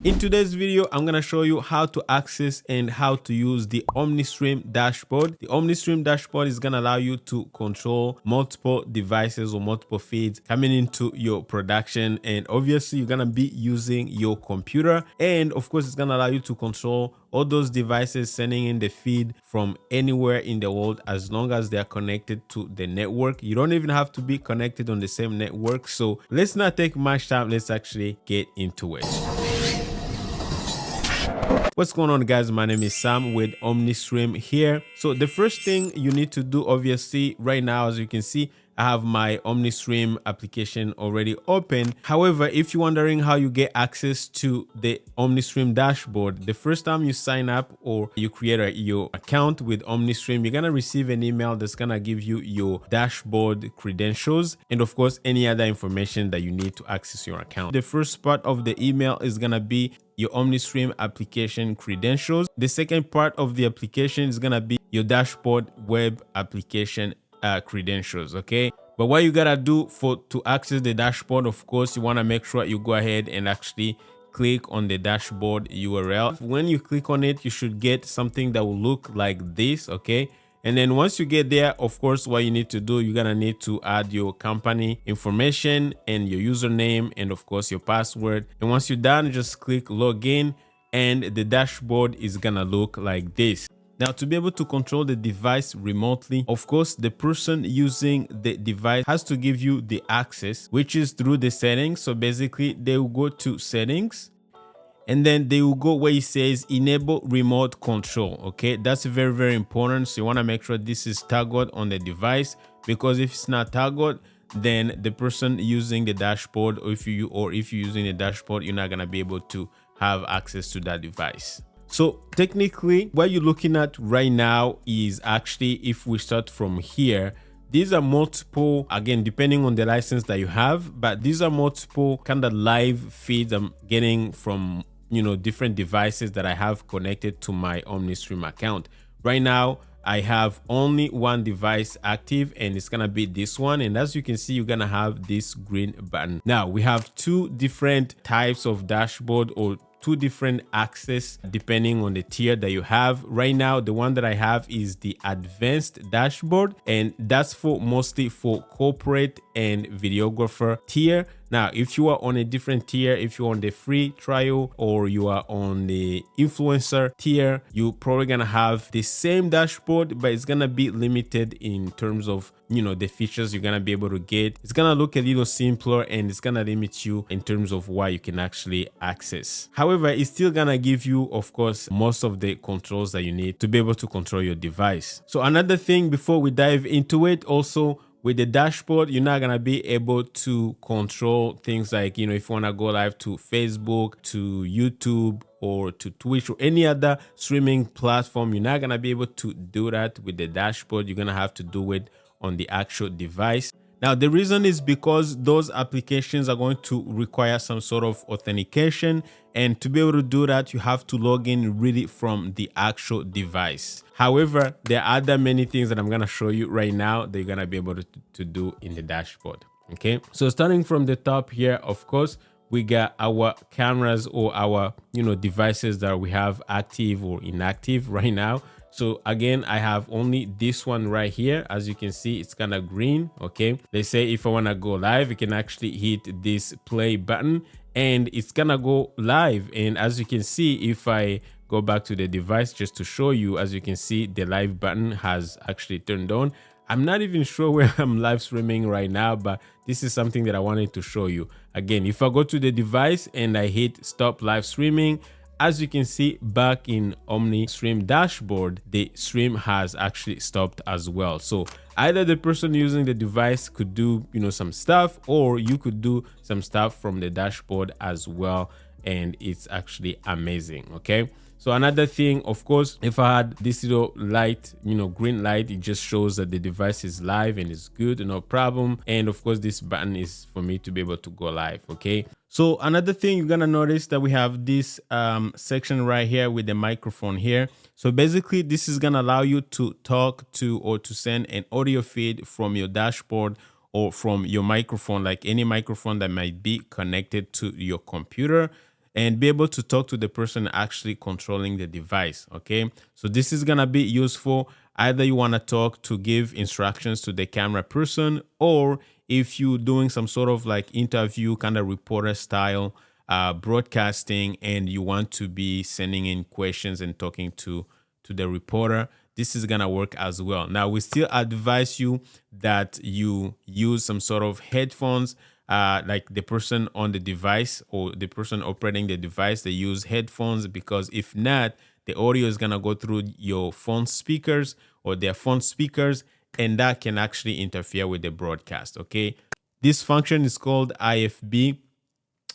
In today's video, I'm going to show you how to access and how to use the Omnistream Dashboard. The Omnistream Dashboard is going to allow you to control multiple devices or multiple feeds coming into your production. And obviously, you're going to be using your computer. And of course, it's going to allow you to control all those devices sending in the feed from anywhere in the world as long as they are connected to the network. You don't even have to be connected on the same network. So let's not take much time. Let's actually get into it. What's going on, guys? My name is Sam with Omnistream here. So the first thing you need to do, obviously, right now, as you can see, I have my Omnistream application already open. However, if you're wondering how you get access to the Omnistream dashboard, the first time you sign up or you create your account with Omnistream, you're gonna receive an email that's gonna give you your dashboard credentials and of course any other information that you need to access your account. The first part of the email is gonna be your Omnistream application credentials. The second part of the application is gonna be your dashboard web application credentials. Okay, but what you gotta do to access the dashboard, of course, you want to make sure you go ahead and actually click on the dashboard URL. When you click on it, you should get something that will look like this. Okay, and then once you get there, of course, what you need to do, you're gonna need to add your company information and your username and of course your password. And once you're done, just click login and the dashboard is gonna look like this. Now, to be able to control the device remotely, of course, the person using the device has to give you the access, which is through the settings. So basically, they will go to settings and then they will go where it says enable remote control. Okay, that's very, very important. So you want to make sure this is toggled on the device, because if it's not toggled, then the person using the dashboard, or if you're using the dashboard, you're not going to be able to have access to that device. So technically, what you're looking at right now is actually, if we start from here, these are multiple, again, depending on the license that you have, but these are multiple kind of live feeds I'm getting from, different devices that I have connected to my Omnistream account. Right now, I have only one device active and it's gonna be this one. And as you can see, you're gonna have this green button. Now we have two different types of dashboard or two different access depending on the tier that you have. Right now, the one that I have is the advanced dashboard, and that's mostly for corporate and videographer tier. Now, if you are on a different tier, if you're on the free trial or you are on the influencer tier, you're probably gonna have the same dashboard, but it's gonna be limited in terms of the features you're gonna be able to get. It's gonna look a little simpler and it's gonna limit you in terms of what you can actually access. However, it's still gonna give you, of course, most of the controls that you need to be able to control your device. So another thing before we dive into it, also with the dashboard, you're not gonna be able to control things like, if you wanna go live to Facebook, to YouTube, or to Twitch or any other streaming platform, you're not gonna be able to do that with the dashboard. You're gonna have to do it on the actual device. Now, the reason is because those applications are going to require some sort of authentication. And to be able to do that, you have to log in really from the actual device. However, there are other many things that I'm going to show you right now that you're going to be able to do in the dashboard. Okay, so starting from the top here, of course, we got our cameras or our devices that we have active or inactive right now. So again, I have only this one right here. As you can see, it's kind of green. Okay, let's say if I want to go live, you can actually hit this play button and it's gonna go live. And as you can see, if I go back to the device just to show you, as you can see, the live button has actually turned on. I'm not even sure where I'm live streaming right now, but this is something that I wanted to show you. Again, if I go to the device and I hit stop live streaming, as you can see back in Omnistream dashboard, the stream has actually stopped as well. So either the person using the device could do some stuff, or you could do some stuff from the dashboard as well, and it's actually amazing. Okay, so another thing, of course, if I had this little light, green light, it just shows that the device is live and it's good, no problem. And of course, this button is for me to be able to go live. Okay, so another thing you're gonna notice that we have this section right here with the microphone here. So basically, this is gonna allow you to talk to or to send an audio feed from your dashboard or from your microphone, like any microphone that might be connected to your computer. and be able to talk to the person actually controlling the device. Okay, so this is gonna be useful. Either you want to talk to give instructions to the camera person, or if you're doing some sort of like interview kind of reporter style broadcasting, and you want to be sending in questions and talking to the reporter, this is gonna work as well. Now, we still advise you that you use some sort of headphones, like the person on the device or the person operating the device, they use headphones, because if not, the audio is gonna go through your phone speakers or their phone speakers, and that can actually interfere with the broadcast. Okay, this function is called IFB,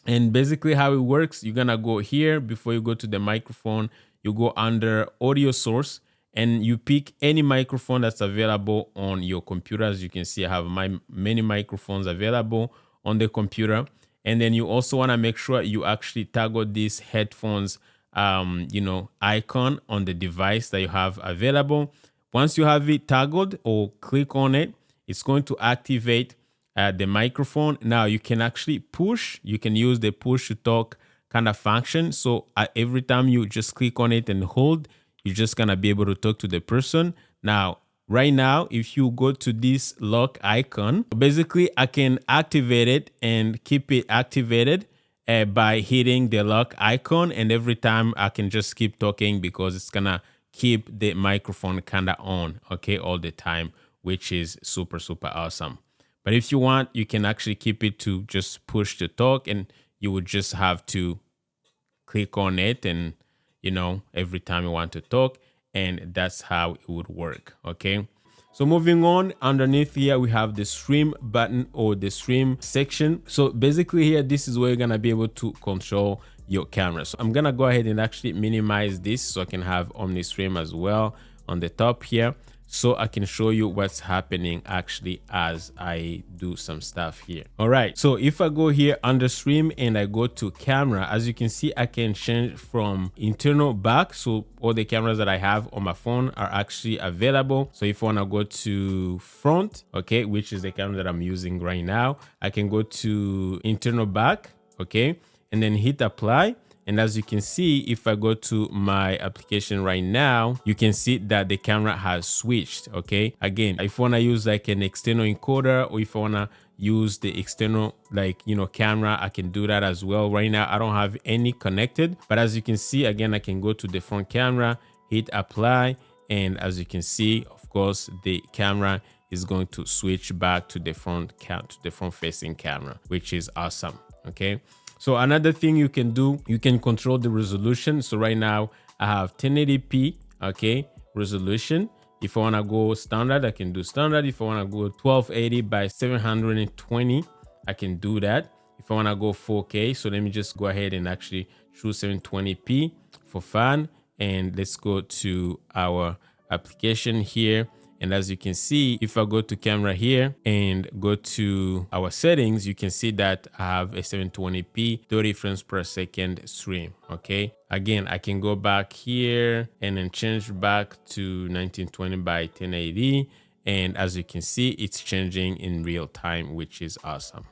and basically how it works, you're gonna go here before you go to the microphone. You go under audio source and you pick any microphone that's available on your computer. As you can see, I have many microphones available on the computer. And then you also want to make sure you actually toggle these headphones icon on the device that you have available. Once you have it toggled or click on it, it's going to activate the microphone. Now you can actually push. You can use the push to talk kind of function. So every time you just click on it and hold, you're just gonna be able to talk to the person. Now, right now, if you go to this lock icon, basically I can activate it and keep it activated by hitting the lock icon, and every time I can just keep talking because it's gonna keep the microphone kind of on, okay, all the time, which is super awesome. But if you want, you can actually keep it to just push to talk, and you would just have to click on it and every time you want to talk, and that's how it would work. Okay, so moving on, underneath here we have the stream button or the stream section. So basically here, this is where you're gonna be able to control your camera. So I'm gonna go ahead and actually minimize this so I can have Omnistream as well on the top here, so I can show you what's happening actually as I do some stuff here. All right, so if I go here under stream and I go to camera, as you can see, I can change from internal back. So all the cameras that I have on my phone are actually available. So if I want to go to front, okay, which is the camera that I'm using right now, I can go to internal back, okay, and then hit apply. And as you can see, if I go to my application right now, you can see that the camera has switched. Okay, again, if I want to use like an external encoder, or if I want to use the external camera, I can do that as well. Right now I don't have any connected, but as you can see, again, I can go to the front camera, hit apply, and as you can see, of course, the camera is going to switch back to the front facing camera, which is awesome. Okay, so another thing you can do, you can control the resolution. So right now I have 1080p, okay, resolution. If I want to go standard, I can do standard. If I want to go 1280 by 720, I can do that. If I want to go 4K, so let me just go ahead and actually choose 720p for fun. And let's go to our application here. And as you can see, if I go to camera here and go to our settings, you can see that I have a 720p 30 frames per second stream. Okay, again, I can go back here and then change back to 1920 by 1080. And as you can see, it's changing in real time, which is awesome.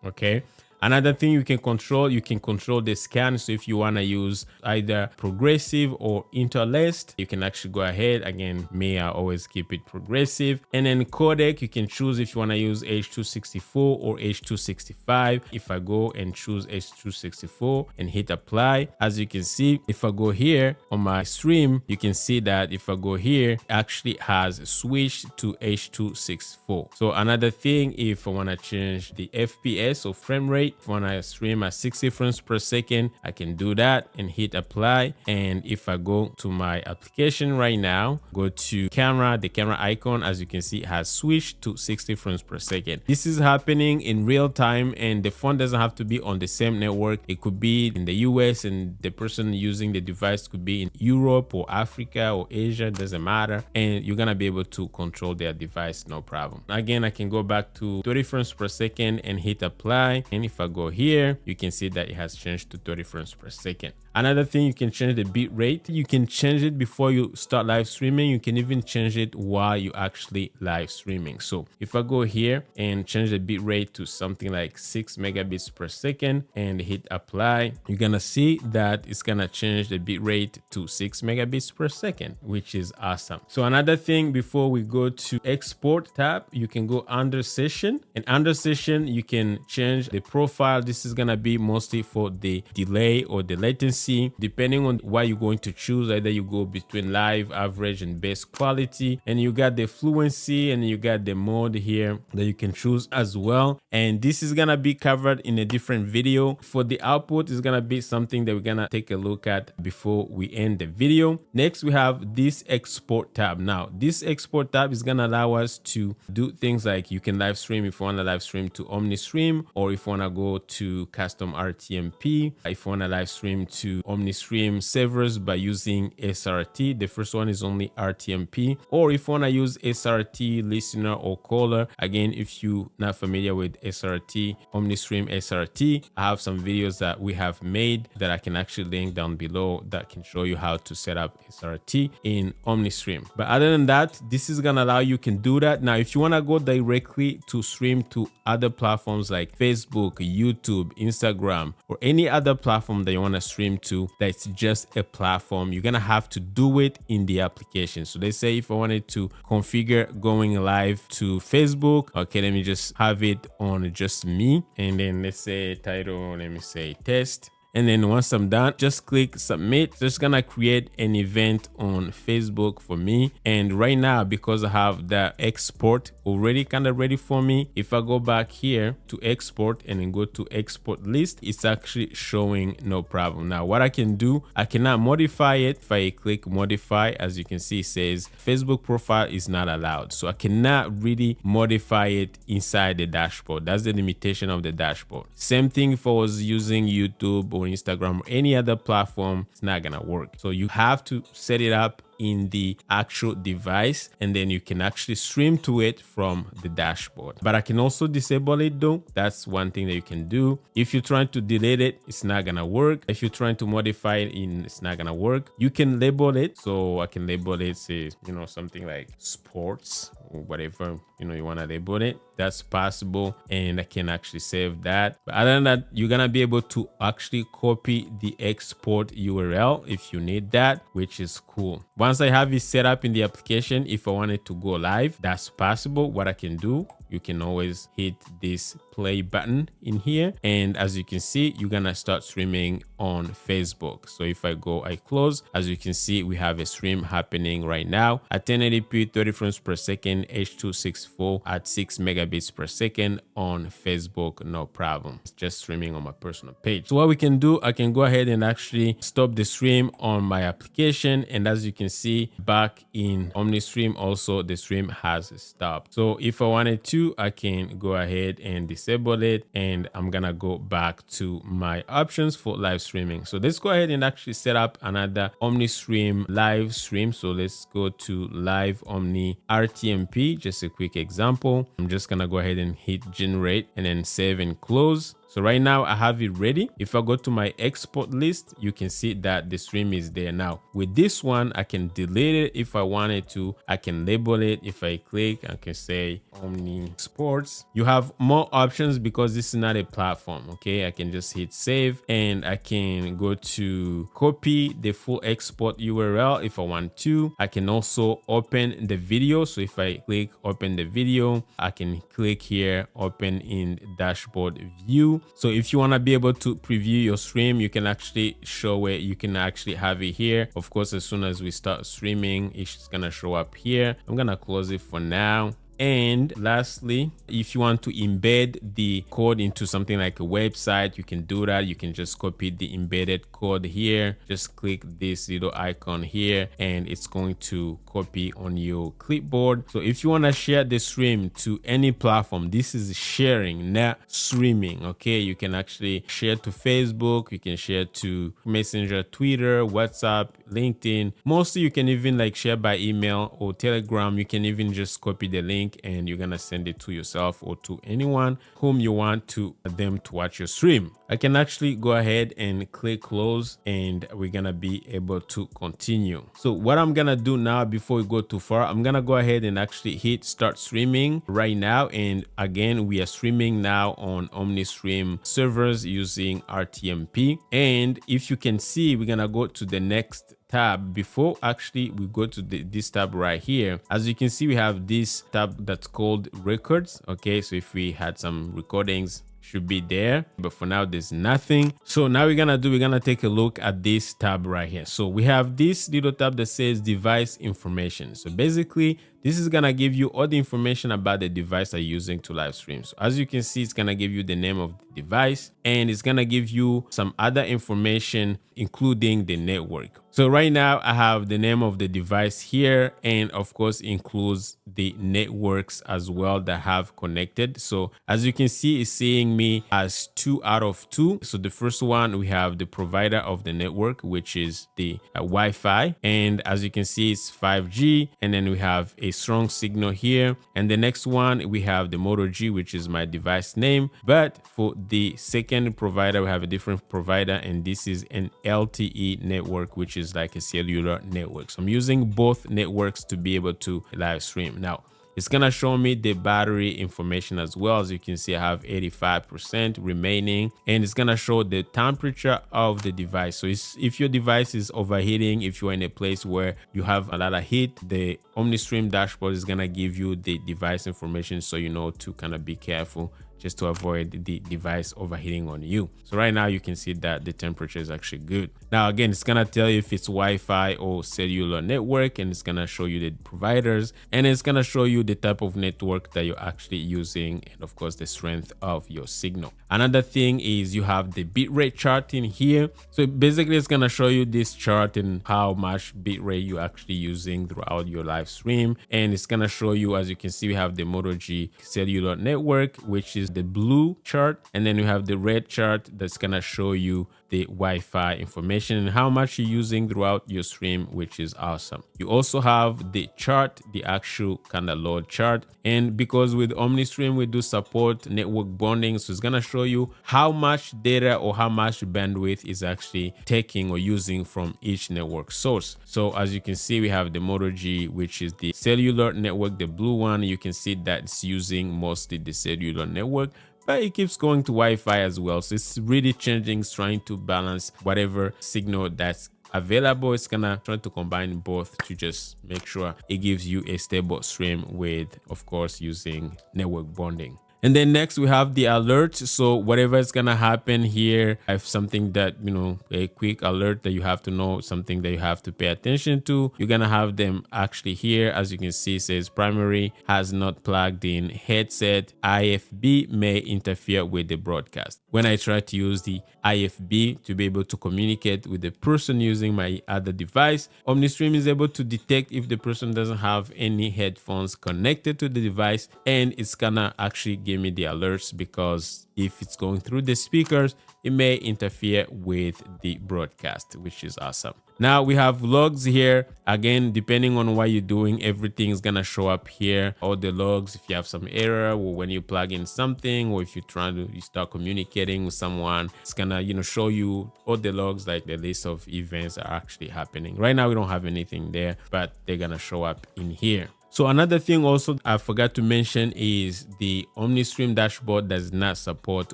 Okay, another thing you can control the scan. So if you want to use either progressive or interlaced, you can actually go ahead. Again, I always keep it progressive. And then codec, you can choose if you want to use H.264 or H.265. If I go and choose H.264 and hit apply, as you can see, if I go here on my stream, you can see that if I go here, it actually has switched to H.264. So another thing, if I want to change the FPS or frame rate, if I want to stream at 60 frames per second, I can do that and hit apply. And if I go to my application right now, go to camera, the camera icon, as you can see, has switched to 60 frames per second. This is happening in real time, and the phone doesn't have to be on the same network. It could be in the US, and the person using the device could be in Europe or Africa or Asia, doesn't matter. And you're gonna be able to control their device, no problem. Again, I can go back to 30 frames per second and hit apply. And if I I go here, you can see that it has changed to 30 frames per second. Another thing, you can change the bit rate. You can change it before you start live streaming. You can even change it while you actually live streaming. So if I go here and change the bit rate to something like 6 megabits per second and hit apply, you're gonna see that it's gonna change the bit rate to 6 megabits per second, which is awesome. So another thing, before we go to export tab, you can go under session, and under session you can change the profile. This is gonna be mostly for the delay or the latency, depending on what you're going to choose. Either you go between live, average, and best quality, and you got the fluency, and you got the mode here that you can choose as well. And this is gonna be covered in a different video. For the output, is gonna be something that we're gonna take a look at before we end the video. Next, we have this export tab. Now this export tab is gonna allow us to do things like you can live stream if you want to live stream to Omnistream, or if you want to go to custom RTMP, if you want to live stream to Omnistream servers by using SRT. The first one is only RTMP, or if you want to use SRT listener or caller. Again, if you're not familiar with SRT, Omnistream SRT, I have some videos that we have made that I can actually link down below that can show you how to set up SRT in Omnistream. But other than that, this is gonna allow you can do that. Now if you want to go directly to stream to other platforms like Facebook, YouTube, Instagram, or any other platform that you want to stream to that's just a platform, you're gonna have to do it in the application. So let's say if I wanted to configure going live to Facebook, okay, let me just have it on just me, and then let's say title, let me say test. And then once I'm done, just click submit. Just gonna create an event on Facebook for me. And right now, because I have the export already kind of ready for me, if I go back here to export and then go to export list, it's actually showing no problem. Now what I can do, I cannot modify it. If I click modify, as you can see, it says Facebook profile is not allowed. So I cannot really modify it inside the dashboard. That's the limitation of the dashboard. Same thing if I was using YouTube or Instagram or any other platform, it's not gonna work. So you have to set it up in the actual device, and then you can actually stream to it from the dashboard. But I can also disable it though. That's one thing that you can do. If you're trying to delete it, it's not gonna work. If you're trying to modify it it's not gonna work. You can label it. So I can label it, say, something like sports or whatever, you want to label it. That's possible, and I can actually save that. But other than that, you're gonna be able to actually copy the export URL if you need that, which is cool. Once I have it set up in the application, if I wanted to go live, that's possible. What I can do, you can always hit this play button in here, and as you can see, you're gonna start streaming on Facebook. So if I go, I close, as you can see, we have a stream happening right now at 1080p 30 frames per second H.264 at 6 megabits per second on Facebook. No problem. It's just streaming on my personal page. So what we can do, I can go ahead and actually stop the stream on my application, and as you can see back in Omnistream also, the stream has stopped. So if I wanted to, I can go ahead and disable it, and I'm gonna go back to my options for live streaming. So let's go ahead and actually set up another Omnistream live stream. So let's go to live Omni RTMP, just a quick example. I'm just gonna go ahead and hit generate and then save and close. So right now I have it ready. If I go to my export list, you can see that the stream is there. Now with this one, I can delete it if I wanted to. I can label it. If I click, I can say Omni Sports. You have more options because this is not a platform. Okay, I can just hit save, and I can go to copy the full export URL if I want to. I can also open the video. So if I click open the video, I can click here, open in dashboard view. So if you want to be able to preview your stream, you can actually show it. You can actually have it here. Of course, as soon as we start streaming, it's gonna show up here. I'm gonna close it for now. And lastly, if you want to embed the code into something like a website, you can do that. You can just copy the embedded code here. Just click this little icon here, and it's going to copy on your clipboard. So if you want to share the stream to any platform, this is sharing, not streaming. Okay, you can actually share to Facebook, you can share to Messenger, Twitter, WhatsApp, LinkedIn. Mostly you can even like share by email or Telegram. You can even just copy the link link and you're gonna send it to yourself or to anyone whom you want to them to watch your stream. I can actually go ahead and click close and we're gonna be able to continue. So what I'm gonna do now, before we go too far, I'm gonna go ahead and actually hit start streaming right now. And again, we are streaming now on Omnistream servers using RTMP. And if you can see, we're gonna go to the next tab. Before actually we go to this tab right here, as you can see, we have this tab that's called records. Okay, so if we had some recordings, should be there, but for now there's nothing. So now we're gonna take a look at this tab right here. So we have this little tab that says device information. So basically this is gonna give you all the information about the device that you're using to live stream. So as you can see, it's gonna give you the name of the device and it's gonna give you some other information, including the network. So right now I have the name of the device here, and of course includes the networks as well that have connected. So as you can see, it's saying me as 2 out of 2. So the first one, we have the provider of the network, which is the Wi-Fi, and as you can see, it's 5G, and then we have a strong signal here. And the next one, we have the Moto G, which is my device name. But for the second provider, we have a different provider, and this is an LTE network, which is like a cellular network. So I'm using both networks to be able to live stream. Now it's gonna show me the battery information as well. As you can see, I have 85% remaining, and it's gonna show the temperature of the device. So if your device is overheating, if you're in a place where you have a lot of heat, the Omnistream dashboard is gonna give you the device information, so you know to kind of be careful just to avoid the device overheating on you. So right now you can see that the temperature is actually good. Now again, it's gonna tell you if it's Wi-Fi or cellular network, and it's gonna show you the providers, and it's gonna show you the type of network that you're actually using, and of course the strength of your signal. Another thing is you have the bitrate chart in here. So basically it's gonna show you this chart and how much bitrate you're actually using throughout your live stream, and it's gonna show you, as you can see, we have the Moto G cellular network, which is the blue chart, and then you have the red chart that's gonna show you the Wi-Fi information and how much you're using throughout your stream, which is awesome. You also have the chart, the actual kind of load chart, and because with Omnistream we do support network bonding, so it's gonna show you how much data or how much bandwidth is actually taking or using from each network source. So as you can see, we have the Moto G, which is the cellular network, the blue one. You can see that it's using mostly the cellular network, but it keeps going to Wi-Fi as well. So it's really changing, it's trying to balance whatever signal that's available. It's gonna try to combine both to just make sure it gives you a stable stream with, of course, using network bonding. And then next we have the alert. So whatever is gonna happen here, if something that, you know, a quick alert that you have to know, something that you have to pay attention to, you're gonna have them actually here. As you can see, it says primary has not plugged in headset. IFB may interfere with the broadcast. When I try to use the IFB to be able to communicate with the person using my other device, Omnistream is able to detect if the person doesn't have any headphones connected to the device, and it's gonna actually give me the alerts, because if it's going through the speakers, it may interfere with the broadcast, which is awesome. Now we have logs here. Again, depending on what you're doing, everything is gonna show up here. All the logs, if you have some error, or when you plug in something, or if you're trying to start communicating with someone, it's gonna, you know, show you all the logs, like the list of events that are actually happening. Right now we don't have anything there, but they're gonna show up in here. So another thing also I forgot to mention is the Omnistream dashboard does not support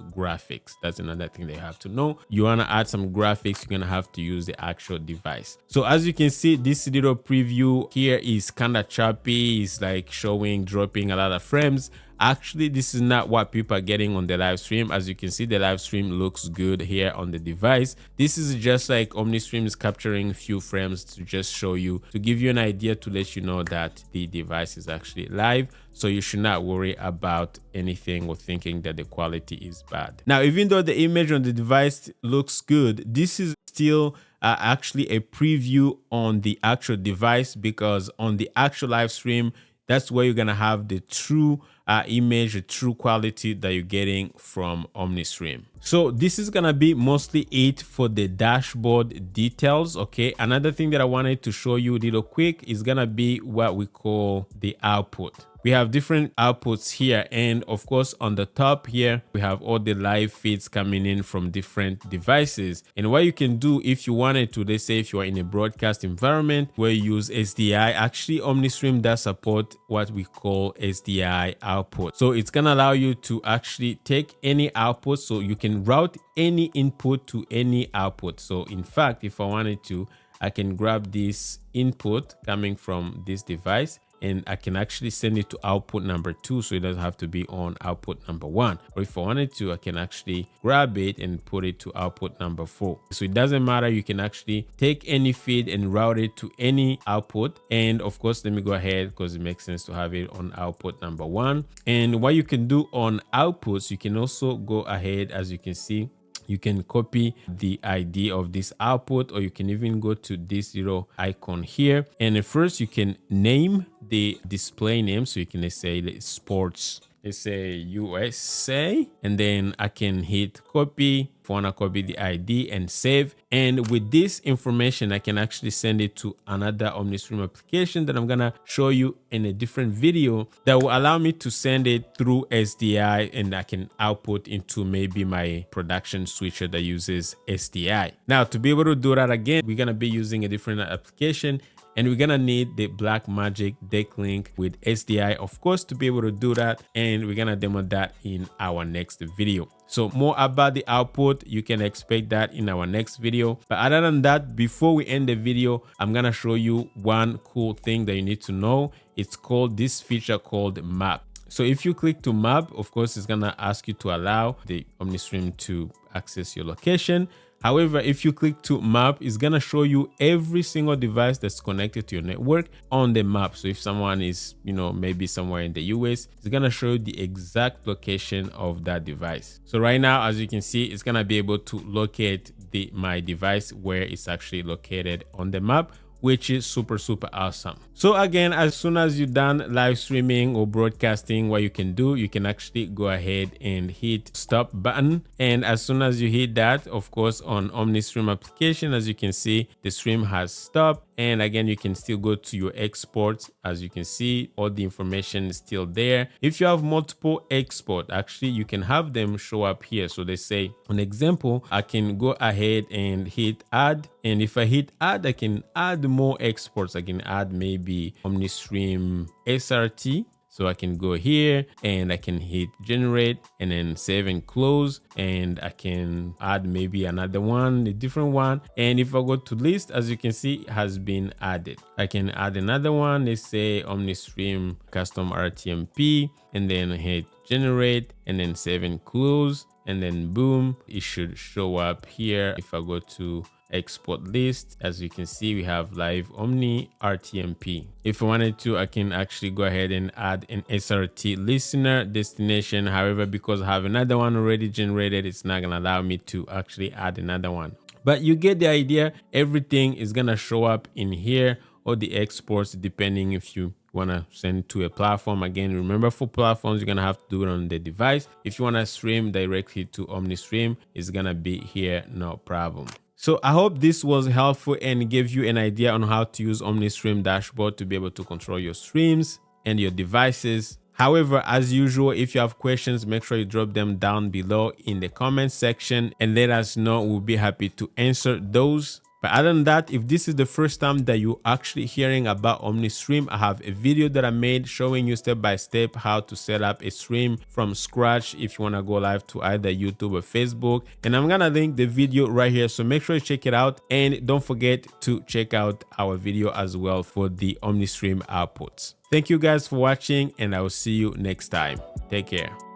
graphics. That's another thing they have to know. You want to add some graphics, you're going to have to use the actual device. So as you can see, this little preview here is kind of choppy. It's like dropping a lot of frames. Actually, this is not what people are getting on the live stream. As you can see, the live stream looks good here on the device. This is just like Omnistream is capturing a few frames to just show you, to give you an idea, to let you know that the device is actually live. So you should not worry about anything or thinking that the quality is bad. Now, even though the image on the device looks good, this is still actually a preview on the actual device, because on the actual live stream, that's where you're gonna have the true image, the true quality that you're getting from Omnistream. So this is gonna be mostly it for the dashboard details. Okay, another thing that I wanted to show you a little quick is gonna be what we call the output. we have different outputs here. And of course, on the top here, we have all the live feeds coming in from different devices. And what you can do if you wanted to, let's say if you are in a broadcast environment where you use SDI, actually Omnistream does support what we call SDI output. So it's going to allow you to actually take any output, so you can route any input to any output. So in fact, if I wanted to, I can grab this input coming from this device and I can actually send it to output number 2, so it doesn't have to be on output number 1. Or if I wanted to, I can actually grab it and put it to output number 4. So it doesn't matter, you can actually take any feed and route it to any output. And of course, let me go ahead, because it makes sense to have it on output number 1. And what you can do on outputs, you can also go ahead, as you can see, you can copy the ID of this output, or you can even go to this little icon here. And at first you can name the display name. So you can, let's say sports, let's say USA, and then I can hit copy if I want to copy the ID and save. And with this information, I can actually send it to another Omnistream application that I'm gonna show you in a different video that will allow me to send it through SDI, and I can output into maybe my production switcher that uses SDI. Now, to be able to do that again, we're gonna be using a different application, and we're gonna need the Blackmagic deck link with SDI, of course, to be able to do that. And we're gonna demo that in our next video. So more about the output, you can expect that in our next video. But other than that, before we end the video, I'm gonna show you one cool thing that you need to know. It's called this feature called map. So if you click to map, of course, it's gonna ask you to allow the Omnistream to access your location. However, if you click to map, it's gonna show you every single device that's connected to your network on the map. So if someone is, maybe somewhere in the US, it's gonna show you the exact location of that device. So right now, as you can see, it's gonna be able to locate my device where it's actually located on the map, which is super awesome. So again, as soon as you're done live streaming or broadcasting, what you can do, you can actually go ahead and hit stop button. And as soon as you hit that, of course, on Omnistream application, as you can see, the stream has stopped. And again, you can still go to your exports. As you can see, all the information is still there. If you have multiple export, actually, you can have them show up here. So they say, an example, I can go ahead and hit add. And if I hit add, I can add more exports. I can add maybe Omnistream SRT. So I can go here and I can hit generate and then save and close, and I can add maybe another one, a different one. And if I go to list, as you can see, it has been added. I can add another one, let's say Omnistream custom RTMP, and then hit generate and then save and close, and then boom, it should show up here. If I go to export list, as you can see, we have live Omni RTMP. If I wanted to, I can actually go ahead and add an SRT listener destination. However, because I have another one already generated, it's not gonna allow me to actually add another one. But you get the idea. Everything is gonna show up in here, or the exports, depending if you want to send to a platform. Again, remember, for platforms, you're gonna have to do it on the device. If you want to stream directly to Omnistream, it's gonna be here, no problem. So I hope this was helpful and gave you an idea on how to use Omnistream Dashboard to be able to control your streams and your devices. However, as usual, if you have questions, make sure you drop them down below in the comment section and let us know. We'll be happy to answer those. But other than that, if this is the first time that you're actually hearing about Omnistream, I have a video that I made showing you step by step how to set up a stream from scratch if you want to go live to either YouTube or Facebook. And I'm going to link the video right here. So make sure you check it out. And don't forget to check out our video as well for the Omnistream outputs. Thank you guys for watching, and I will see you next time. Take care.